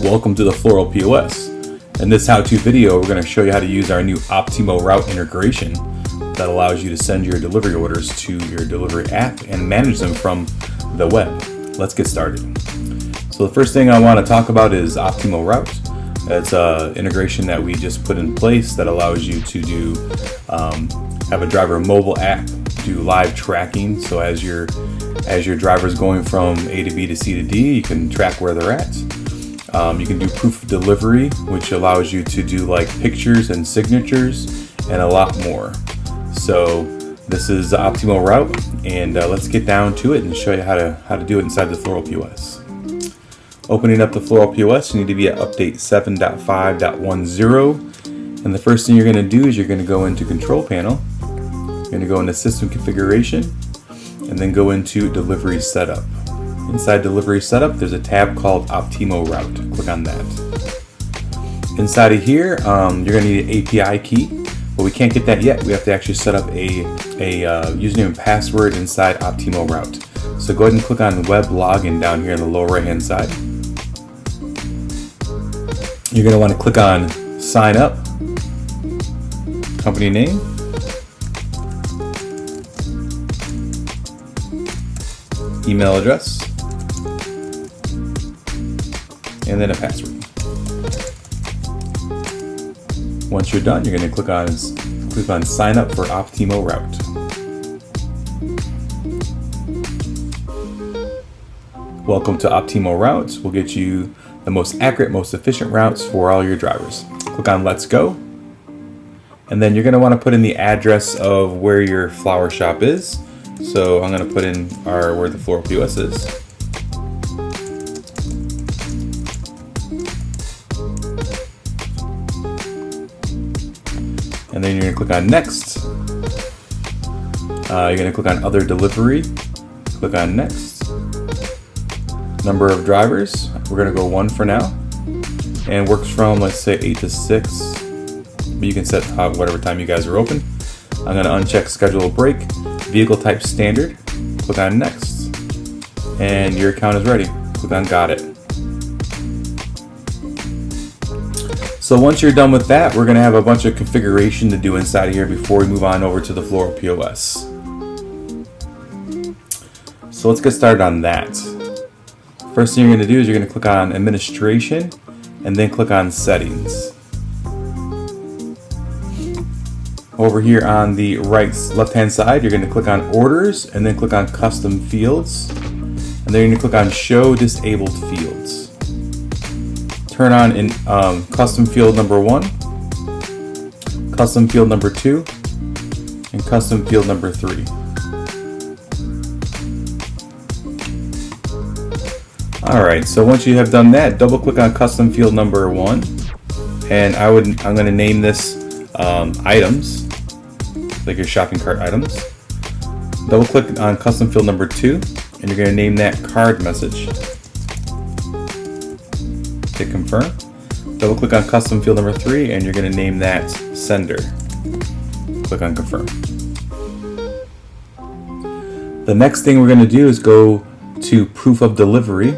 Welcome to the Floral POS. In this how-to video, we're going to show you how to use our new Optimo Route integration that allows you to send your delivery orders to your delivery app and manage them from the web. Let's get started. So the first thing I want to talk about is Optimo Route. It's an integration that we just put in place that allows you to do have a driver mobile app, do live tracking. So as your driver is going from A to B to C to D, you can track where they're at. You can do proof of delivery, which allows you to do like pictures and signatures and a lot more. So this is Optimo Route, and let's get down to it and show you how to do it inside the Floral POS. Opening up the Floral POS, you need to be at update 7.5.10, and the first thing you're going to do is you're going to go into Control Panel. You're going to go into System Configuration, and then go into Delivery Setup. Inside Delivery Setup, there's a tab called Optimo Route. Click on that. Inside of here, you're going to need an API key, but we can't get that yet. We have to actually set up a username and password inside Optimo Route. So go ahead and click on Web Login down here in the lower right hand side. You're going to want to click on Sign Up, company name, email address, and then a password. Once you're done, you're going to click on Sign Up for Optimo Route. Welcome to Optimo Routes. We'll get you the most accurate, most efficient routes for all your drivers. Click on Let's Go. And then you're going to want to put in the address of where your flower shop is. So I'm going to put in where the Floral POS is. And then you're going to click on Next. You're going to click on Other Delivery. Click on Next. Number of drivers, we're going to go 1 for now. And works from, let's say, 8 to 6. But you can set whatever time you guys are open. I'm going to uncheck Schedule Break. Vehicle type standard. Click on Next. And your account is ready. Click on Got It. So once you're done with that, we're going to have a bunch of configuration to do inside of here before we move on over to the Floral POS. So let's get started on that. First thing you're going to do is you're going to click on Administration and then click on Settings. Over here on the left-hand side, you're going to click on Orders and then click on Custom Fields. And then you're going to click on Show Disabled Fields. Turn on in Custom Field number 1, Custom Field number 2, and Custom Field number 3. Alright, so once you have done that, double click on Custom Field number 1, and I'm going to name this Items, like your shopping cart items. Double click on Custom Field number 2, and you're going to name that Card Message. Hit Confirm. Double click on Custom Field number 3, and you're going to name that Sender. Click on Confirm. The next thing we're going to do is go to Proof of Delivery.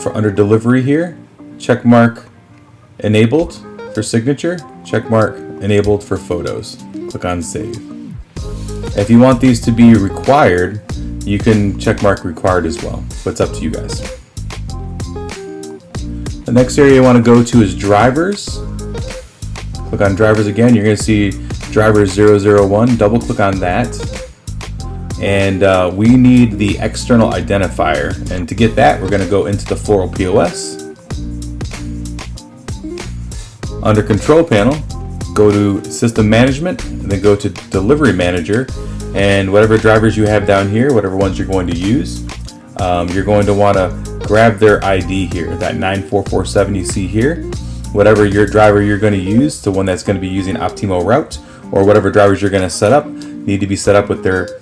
For under Delivery here, check mark Enabled for signature, check mark Enabled for photos. Click on Save. If you want these to be required, you can check mark Required as well, but it's up to you guys. The next area you want to go to is Drivers. Click on Drivers again. You're going to see Drivers 001. Double click on that. And we need the external identifier. And to get that, we're going to go into the Floral POS. Under Control Panel, go to System Management, and then go to Delivery Manager. And whatever drivers you have down here, whatever ones you're going to use, you're going to want to grab their ID here, that 9447 you see here. Whatever your driver you're going to use, the one that's going to be using Optimo Route, or whatever drivers you're going to set up, need to be set up with their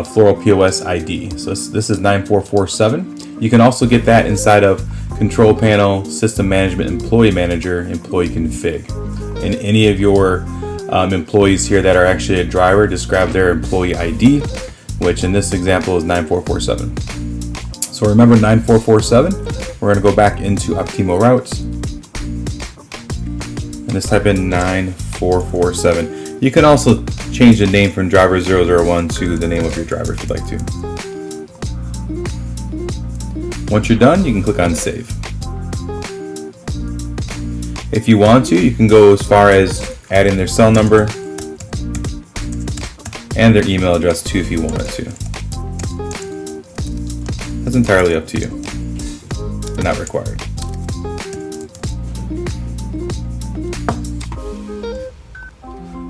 Floral POS ID. So this is 9447. You can also get that inside of Control Panel, System Management, Employee Manager, Employee Config. And any of your employees here that are actually a driver, just grab their employee ID, which in this example is 9447. So So remember 9447. We're going to go back into Optimo Routes and just type in 9447. You can also change the name from driver 001 to the name of your driver if you'd like to. Once you're done, you can click on Save. If you want to, you can go as far as adding their cell number and their email address too if you wanted to. That's entirely up to you. They're not required.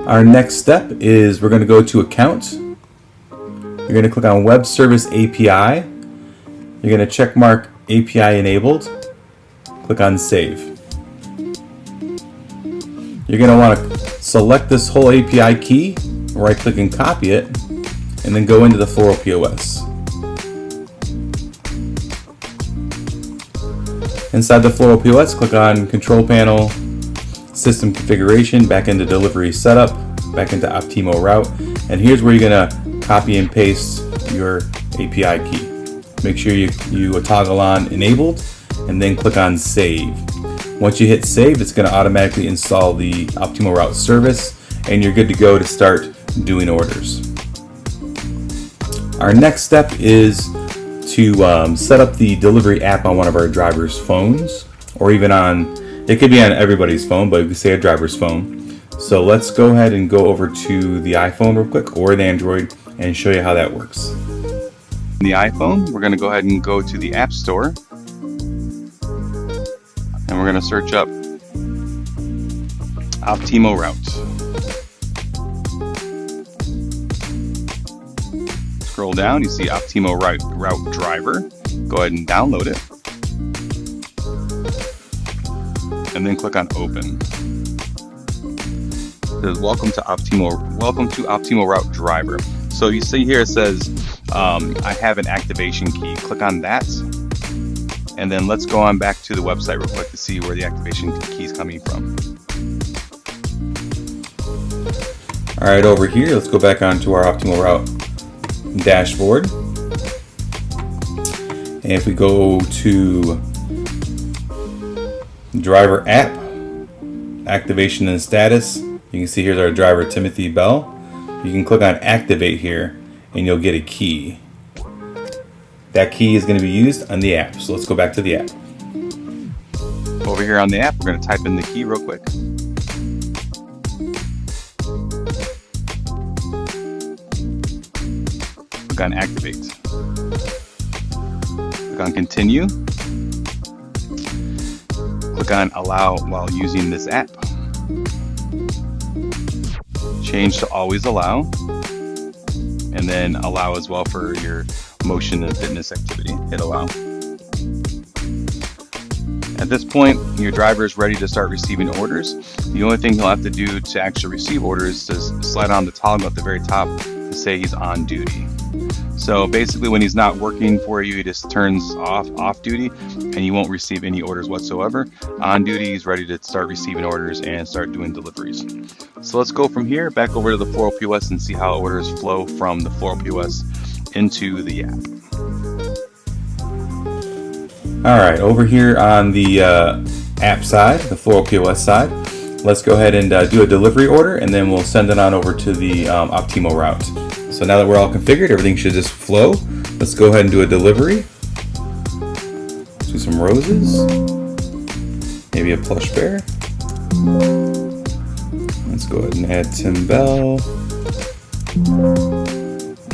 Our next step is we're going to go to Account. You're going to click on Web Service API. You're going to check mark API Enabled. Click on Save. You're going to want to select this whole API key, right click and copy it, and then go into the Floral POS. Inside the Floral POS, click on Control Panel, System Configuration, back into Delivery Setup, back into Optimo Route, and here's where you're going to copy and paste your API key. Make sure you toggle on Enabled, and then click on Save. Once you hit Save, it's going to automatically install the Optimo Route service, and you're good to go to start doing orders. Our next step is to set up the delivery app on one of our drivers' phones, or even it could be on everybody's phone, but we could say a driver's phone. So let's go ahead and go over to the iPhone real quick, or the Android, and show you how that works. In the iPhone, we're going to go ahead and go to the App Store, and we're going to search up Optimo Route. Scroll down, you see Optimo Route Driver. Go ahead and download it. And then click on Open. It says, welcome to Optimo Route Driver. So you see here it says, I have an activation key. Click on that. And then let's go on back to the website real quick to see where the activation key is coming from. All right, over here, let's go back onto our Optimo Route dashboard. And if we go to driver app, activation and status, you can see here's our driver Timothy Bell. You can click on activate here and you'll get a key. That key is going to be used on the app. So let's go back to the app. Over here on the app, we're going to type in the key real quick. Click on activate. Click on continue. Click on allow while using this app. Change to always allow. And then allow as well for your motion and fitness activity. Hit allow. At this point, your driver is ready to start receiving orders. The only thing he'll have to do to actually receive orders is to slide on the toggle at the very top to say he's on duty. So basically when he's not working for you, he just turns off duty and you won't receive any orders whatsoever. On duty, he's ready to start receiving orders and start doing deliveries. So let's go from here back over to the Floral POS and see how orders flow from the Floral POS into the app. All right, over here on the app side, the Floral POS side, let's go ahead and do a delivery order, and then we'll send it on over to the Optimo Route. So now that we're all configured, everything should just flow. Let's go ahead and do a delivery. Do some roses, maybe a plush bear. Let's go ahead and add Tim Bell.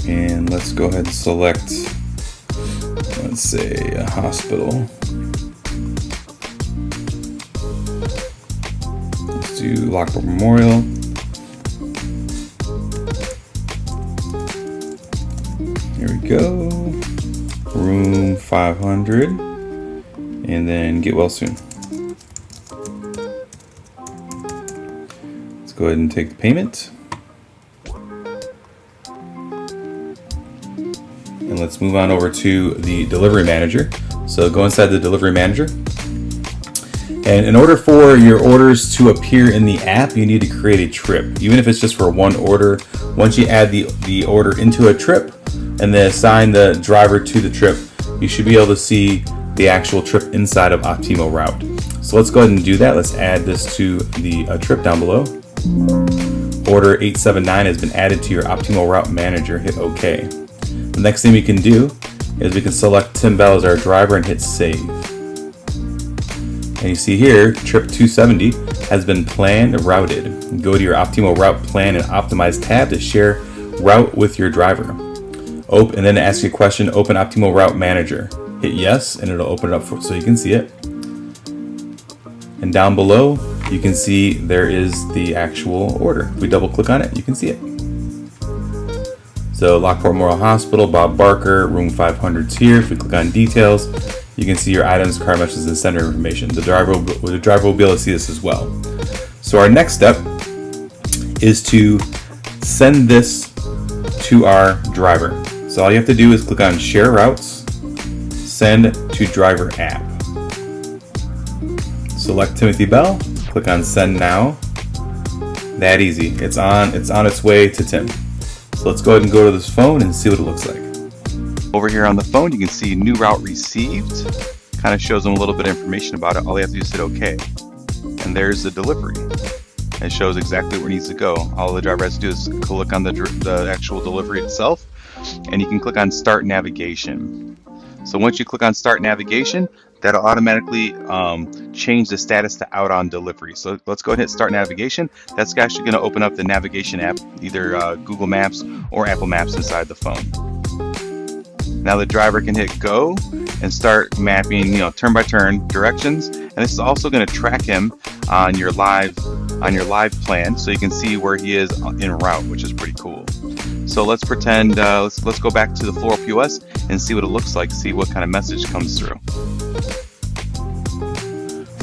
And let's go ahead and select, let's say, a hospital. Let's do Lockport Memorial. Here we go. Room 500. And then get well soon. Let's go ahead and take the payment. And let's move on over to the delivery manager. So go inside the delivery manager. And in order for your orders to appear in the app, you need to create a trip. Even if it's just for one order, once you add the order into a trip and then assign the driver to the trip, you should be able to see the actual trip inside of Optimo Route. So let's go ahead and do that. Let's add this to the trip down below. Order 879 has been added to your Optimo Route Manager. Hit OK. The next thing we can do is we can select Tim Bell as our driver and hit save. And you see here, trip 270 has been planned and routed. Go to your Optimo Route Plan and Optimize tab to share route with your driver. And then ask you a question, open Optimo Route Manager. Hit yes, and it'll open it up so you can see it. And down below, you can see there is the actual order. If we double click on it, you can see it. So Lockport Memorial Hospital, Bob Barker, room 500's here. If we click on details, you can see your items, car messages, and sender information. The driver will be able to see this as well. So our next step is to send this to our driver. So all you have to do is click on Share Routes, Send to Driver App. Select Timothy Bell, click on Send Now. That easy. It's on its way to Tim. So let's go ahead and go to this phone and see what it looks like. Over here on the phone, you can see new route received. Kind of shows them a little bit of information about it. All they have to do is hit OK. And there's the delivery. It shows exactly where it needs to go. All the driver has to do is click on the actual delivery itself, and you can click on Start Navigation. So once you click on Start Navigation, that'll automatically change the status to out on delivery. So let's go ahead and hit Start Navigation. That's actually going to open up the navigation app, either Google Maps or Apple Maps inside the phone. Now the driver can hit go and start mapping, turn by turn directions, and this is also going to track him on your live plan, so you can see where he is en route, which is pretty cool. So let's pretend, let's go back to the Floral POS and see what it looks like, see what kind of message comes through.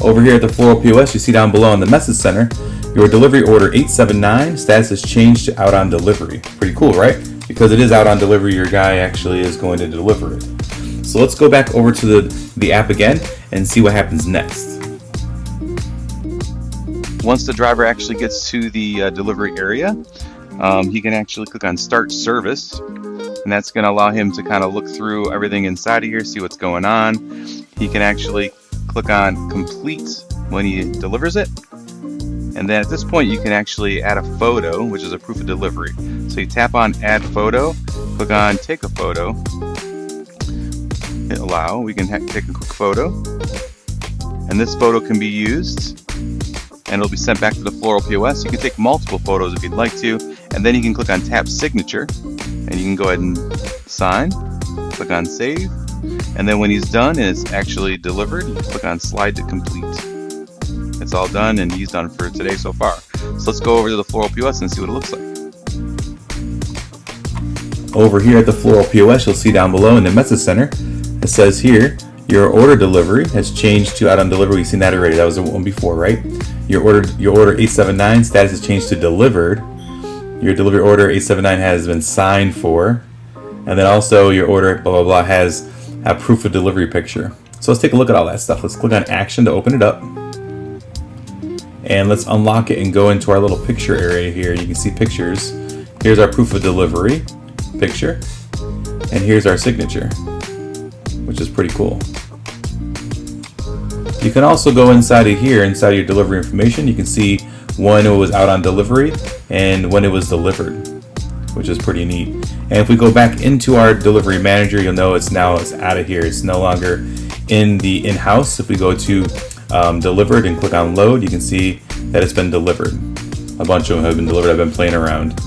Over here at the Floral POS, you see down below in the message center, your delivery order 879 status has changed to out on delivery. Pretty cool, right? Because it is out on delivery, your guy actually is going to deliver it. So let's go back over to the app again and see what happens next. Once the driver actually gets to the delivery area, he can actually click on Start Service, and that's going to allow him to kind of look through everything inside of here, see what's going on. He can actually click on Complete when he delivers it, and then at this point you can actually add a photo, which is a proof of delivery. So you tap on Add Photo, click on Take a Photo, hit Allow. We can take a quick photo, and this photo can be used and it'll be sent back to the Floral POS. You can take multiple photos if you'd like to, and then you can click on Tap Signature, and you can go ahead and sign, click on Save, and then when he's done and it's actually delivered, you click on Slide to Complete. It's all done, and he's done for today so far. So let's go over to the Floral POS and see what it looks like. Over here at the Floral POS, you'll see down below in the message center, it says here, your order delivery has changed to out on delivery. We've seen that already. That was the one before, right? Your order 879 status has changed to delivered. Your delivery order 879 has been signed for, and then also your order blah blah blah has a proof of delivery picture. So let's take a look at all that stuff. Let's click on Action to open it up, and let's unlock it and go into our little picture area here. You can see pictures. Here's our proof of delivery picture, and here's our signature, which is pretty cool. You can also go inside of here, inside of your delivery information. You can see when it was out on delivery and when it was delivered, which is pretty neat. And if we go back into our delivery manager, you'll know it's out of here. It's no longer in the in-house. If we go to delivered and click on load, you can see that it's been delivered. A bunch of them have been delivered. I've been playing around.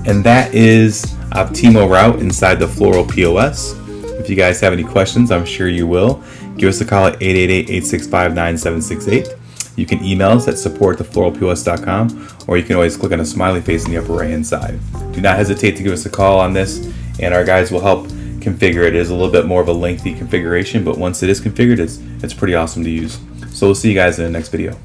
And that is Optimo Route inside the Floral POS. If you guys have any questions, I'm sure you will. Give us a call at 888-865-9768. You can email us at support@thefloralpos.com, or you can always click on a smiley face in the upper right hand side. Do not hesitate to give us a call on this, and our guys will help configure it. It is a little bit more of a lengthy configuration, but once it is configured, it's pretty awesome to use. So we'll see you guys in the next video.